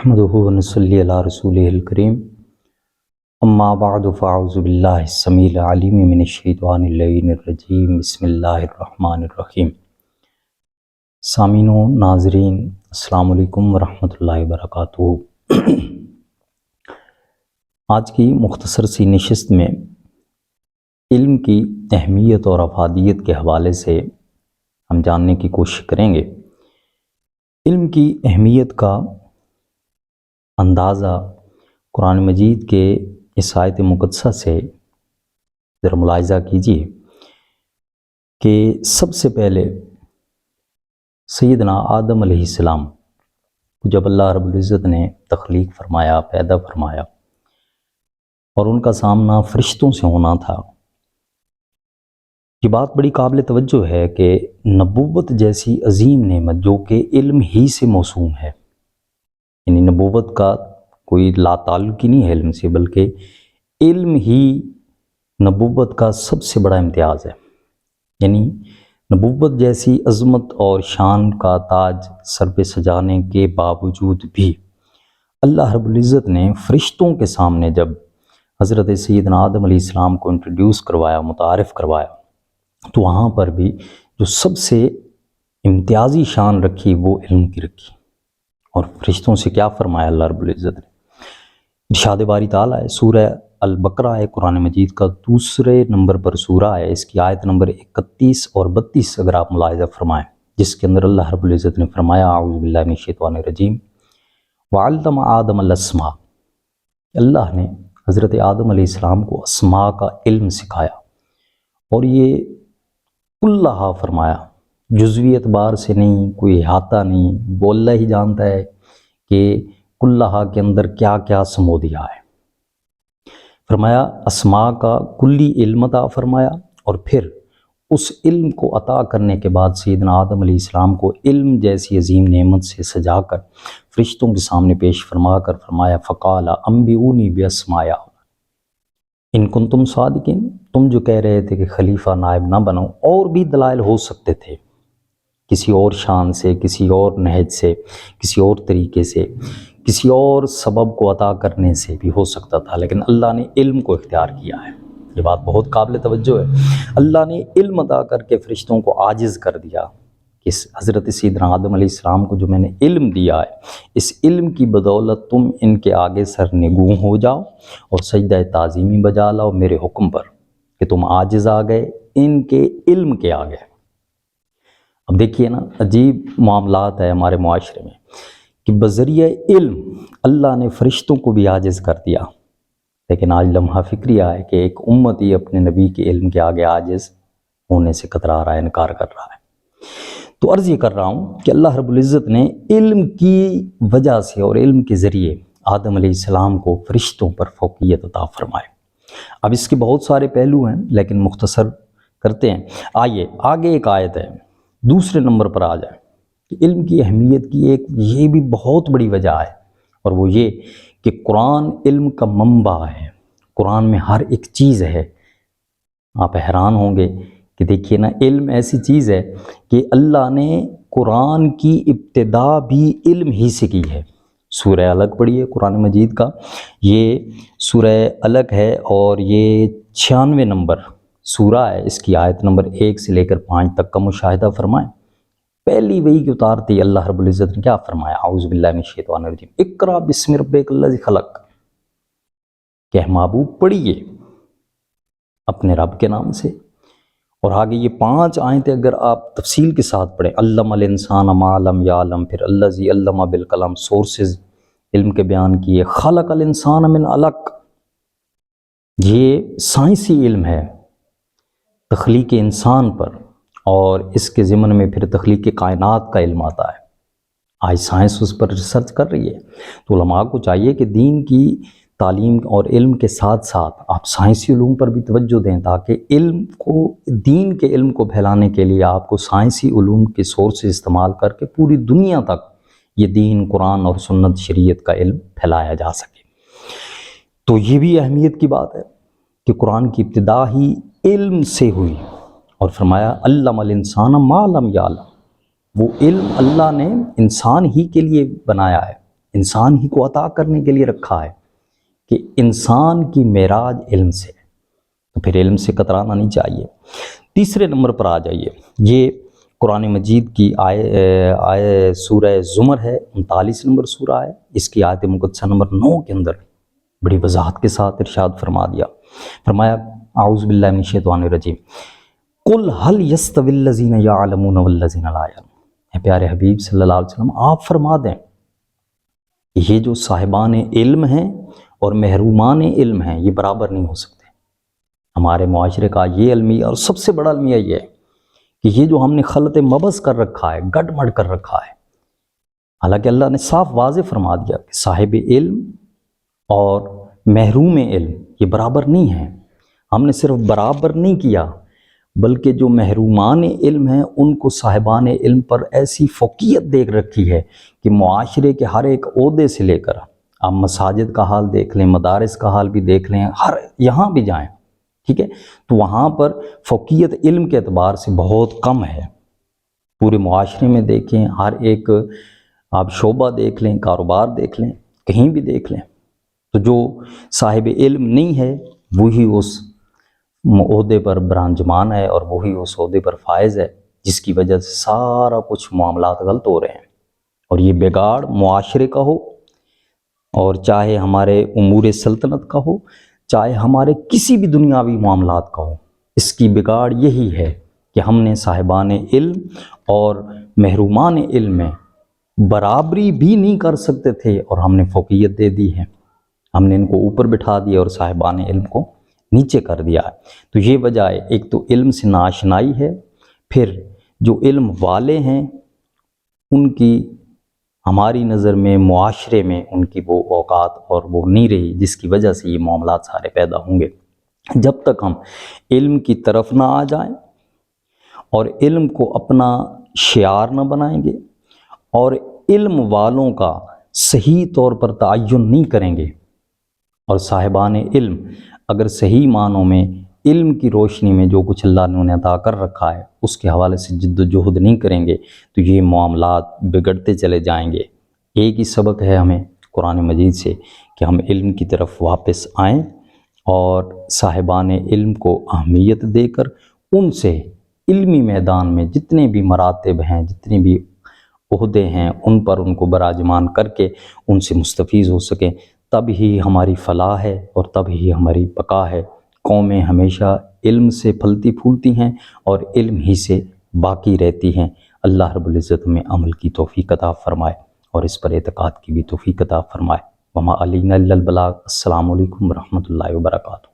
نحمده ونصلي على رسوله الكريم اما بعد فاعوذ باللہ السمیع العلیم من الشیطان اللعین الرجیم بسم اللہ الرحمن الرحیم۔ سامعین و ناظرین السلام علیکم ورحمۃ اللہ وبرکاتہ۔ آج کی مختصر سی نشست میں علم کی اہمیت اور افادیت کے حوالے سے ہم جاننے کی کوشش کریں گے۔ علم کی اہمیت کا اندازہ قرآن مجید کے اس آیت مقدسہ سے ذرا ملاحظہ کیجیے کہ سب سے پہلے سیدنا آدم علیہ السلام جب اللہ رب العزت نے تخلیق فرمایا، پیدا فرمایا اور ان کا سامنا فرشتوں سے ہونا تھا، یہ بات بڑی قابل توجہ ہے کہ نبوت جیسی عظیم نعمت جو کہ علم ہی سے موسوم ہے، یعنی نبوت کا کوئی لا تعلق ہی نہیں ہے علم سے، بلکہ علم ہی نبوت کا سب سے بڑا امتیاز ہے۔ یعنی نبوت جیسی عظمت اور شان کا تاج سر پہ سجانے کے باوجود بھی اللہ رب العزت نے فرشتوں کے سامنے جب حضرت سیدنا آدم علیہ السلام کو انٹروڈیوس کروایا، متعارف کروایا، تو وہاں پر بھی جو سب سے امتیازی شان رکھی وہ علم کی رکھی۔ اور فرشتوں سے کیا فرمایا اللہ رب العزت نے؟ ارشاد باری تعالیٰ ہے، سورہ البقرہ ہے قرآن مجید کا دوسرے نمبر پر سورہ ہے، اس کی آیت نمبر 31 اور 32 اگر آپ ملاحظہ فرمائیں، جس کے اندر اللہ رب العزت نے فرمایا اعوذ باللہ من الشیطان الرجیم وعلم آدم الاسماء، اللہ نے حضرت آدم علیہ السلام کو اسماء کا علم سکھایا، اور یہ کلہا فرمایا، جزوی اعتبار سے نہیں، کوئی احاطہ نہیں، وہ اللہ ہی جانتا ہے کہ کلہا کے اندر کیا کیا سمو دیا ہے۔ فرمایا اسماء کا کلی علم عطا فرمایا، اور پھر اس علم کو عطا کرنے کے بعد سیدنا آدم علیہ السلام کو علم جیسی عظیم نعمت سے سجا کر فرشتوں کے سامنے پیش فرما کر فرمایا فقال انبئونی باسماء ان کنتم صادقین، تم جو کہہ رہے تھے کہ خلیفہ نائب نہ بنو، اور بھی دلائل ہو سکتے تھے، کسی اور شان سے، کسی اور نہج سے، کسی اور طریقے سے، کسی اور سبب کو عطا کرنے سے بھی ہو سکتا تھا، لیکن اللہ نے علم کو اختیار کیا ہے۔ یہ بات بہت قابل توجہ ہے۔ اللہ نے علم عطا کر کے فرشتوں کو عاجز کر دیا کہ حضرت سیدنا آدم علیہ السلام کو جو میں نے علم دیا ہے، اس علم کی بدولت تم ان کے آگے سر نگوں ہو جاؤ اور سجدہ تعظیمی بجا لاؤ میرے حکم پر، کہ تم عاجز آ گئے ان کے علم کے آگے۔ اب دیکھیے نا، عجیب معاملات ہے ہمارے معاشرے میں کہ بذریعہ علم اللہ نے فرشتوں کو بھی عاجز کر دیا، لیکن آج لمحہ فکری ہے کہ ایک امتی اپنے نبی کے علم کے آگے عاجز ہونے سے کترا رہا ہے، انکار کر رہا ہے۔ تو عرض یہ کر رہا ہوں کہ اللہ رب العزت نے علم کی وجہ سے اور علم کے ذریعے آدم علیہ السلام کو فرشتوں پر فوقیت عطا فرمائے۔ اب اس کے بہت سارے پہلو ہیں، لیکن مختصر کرتے ہیں۔ آئیے آگے ایک آیت ہے، دوسرے نمبر پر آ جائیں کہ علم کی اہمیت کی ایک یہ بھی بہت بڑی وجہ ہے، اور وہ یہ کہ قرآن علم کا منبع ہے، قرآن میں ہر ایک چیز ہے۔ آپ حیران ہوں گے کہ دیکھیے نا، علم ایسی چیز ہے کہ اللہ نے قرآن کی ابتدا بھی علم ہی سے کی ہے۔ سورہ علق پڑھیے قرآن مجید کا، یہ سورہ علق ہے اور یہ 96 نمبر سورہ ہے، اس کی آیت نمبر 1 سے لے کر 5 تک کا مشاہدہ فرمائیں۔ پہلی وحی کی اتارتے اللہ رب العزت نے کیا فرمایا؟ اعوذ باللہ من الشیطان الرجیم اقرأ بسم ربک الذی خلق، کہ محبوب پڑھیے اپنے رب کے نام سے۔ اور آگے یہ 5 آیتیں اگر آپ تفصیل کے ساتھ پڑھیں، علم الانسان ما لم یعلم، پھر الذی علم بالقلم، سورسز علم کے بیان کیے، خلق الانسان من علق، یہ سائنسی علم ہے تخلیق انسان پر، اور اس کے ضمن میں پھر تخلیق کائنات کا علم آتا ہے۔ آج سائنس اس پر ریسرچ کر رہی ہے، تو علماء کو چاہیے کہ دین کی تعلیم اور علم کے ساتھ ساتھ آپ سائنسی علوم پر بھی توجہ دیں، تاکہ علم کو، دین کے علم کو پھیلانے کے لیے آپ کو سائنسی علوم کے سورسز استعمال کر کے پوری دنیا تک یہ دین، قرآن اور سنت شریعت کا علم پھیلایا جا سکے۔ تو یہ بھی اہمیت کی بات ہے کہ قرآن کی ابتدا ہی علم سے ہوئی، اور فرمایا علم الانسان ما لم یعلم، وہ علم اللہ نے انسان ہی کے لیے بنایا ہے، انسان ہی کو عطا کرنے کے لیے رکھا ہے کہ انسان کی معراج علم سے، تو پھر علم سے کترانا نہیں چاہیے۔ تیسرے نمبر پر آ جائیے، یہ قرآن مجید کی سورہ زمر ہے، 39 نمبر سورہ ہے، اس کی آیت مقدسہ نمبر 9 کے اندر بڑی وضاحت کے ساتھ ارشاد فرما دیا، فرمایا اعوذ باللہ من الشیطان الرجیم قل هل يستوي الذين يعلمون والذين لا يعلمون، اے پیارے حبیب صلی اللہ علیہ وسلم آپ فرما دیں یہ جو صاحبان علم ہیں اور محرومان علم ہیں یہ برابر نہیں ہو سکتے۔ ہمارے معاشرے کا یہ المیہ اور سب سے بڑا المیہ یہ ہے کہ یہ جو ہم نے خلط مبز کر رکھا ہے، گڈ مڈ کر رکھا ہے، حالانکہ اللہ نے صاف واضح فرما دیا کہ صاحب علم اور محروم علم یہ برابر نہیں ہیں۔ ہم نے صرف برابر نہیں کیا بلکہ جو محرومان علم ہیں ان کو صاحبان علم پر ایسی فوقیت دیکھ رکھی ہے کہ معاشرے کے ہر ایک عہدے سے لے کر آپ مساجد کا حال دیکھ لیں، مدارس کا حال بھی دیکھ لیں، یہاں بھی جائیں، ٹھیک ہے، تو وہاں پر فوقیت علم کے اعتبار سے بہت کم ہے۔ پورے معاشرے میں دیکھیں، ہر ایک آپ شعبہ دیکھ لیں، کاروبار دیکھ لیں، کہیں بھی دیکھ لیں، تو جو صاحب علم نہیں ہے وہی اس عہدے پر برانجمان ہے اور وہی اس عہدے پر فائز ہے، جس کی وجہ سے سارا کچھ معاملات غلط ہو رہے ہیں۔ اور یہ بگاڑ معاشرے کا ہو اور چاہے ہمارے امور سلطنت کا ہو، چاہے ہمارے کسی بھی دنیاوی معاملات کا ہو، اس کی بگاڑ یہی ہے کہ ہم نے صاحبان علم اور محرومان علم میں برابری بھی نہیں کر سکتے تھے اور ہم نے فوقیت دے دی ہے، ہم نے ان کو اوپر بٹھا دیا اور صاحبان علم کو نیچے کر دیا ہے۔ تو یہ وجہ ہے، ایک تو علم سے ناآشنائی ہے، پھر جو علم والے ہیں ان کی ہماری نظر میں معاشرے میں ان کی وہ اوقات اور وہ نہیں رہی، جس کی وجہ سے یہ معاملات سارے پیدا ہوں گے۔ جب تک ہم علم کی طرف نہ آ جائیں اور علم کو اپنا شعار نہ بنائیں گے اور علم والوں کا صحیح طور پر تعین نہیں کریں گے، اور صاحبان علم اگر صحیح معنوں میں علم کی روشنی میں جو کچھ اللہ نے انہیں عطا کر رکھا ہے اس کے حوالے سے جد و جہد نہیں کریں گے تو یہ معاملات بگڑتے چلے جائیں گے۔ ایک ہی سبق ہے ہمیں قرآن مجید سے کہ ہم علم کی طرف واپس آئیں اور صاحبان علم کو اہمیت دے کر ان سے علمی میدان میں جتنے بھی مراتب ہیں، جتنے بھی عہدے ہیں، ان پر ان کو براجمان کر کے ان سے مستفیض ہو سکیں، تب ہی ہماری فلاح ہے اور تب ہی ہماری بقا ہے۔ قومیں ہمیشہ علم سے پھلتی پھولتی ہیں اور علم ہی سے باقی رہتی ہیں۔ اللہ رب العزت میں عمل کی توفیق عطا فرمائے اور اس پر اعتقاد کی بھی توفیق عطا فرمائے۔ وما علینا الا البلاغ۔ السلام علیکم ورحمۃ اللہ وبرکاتہ۔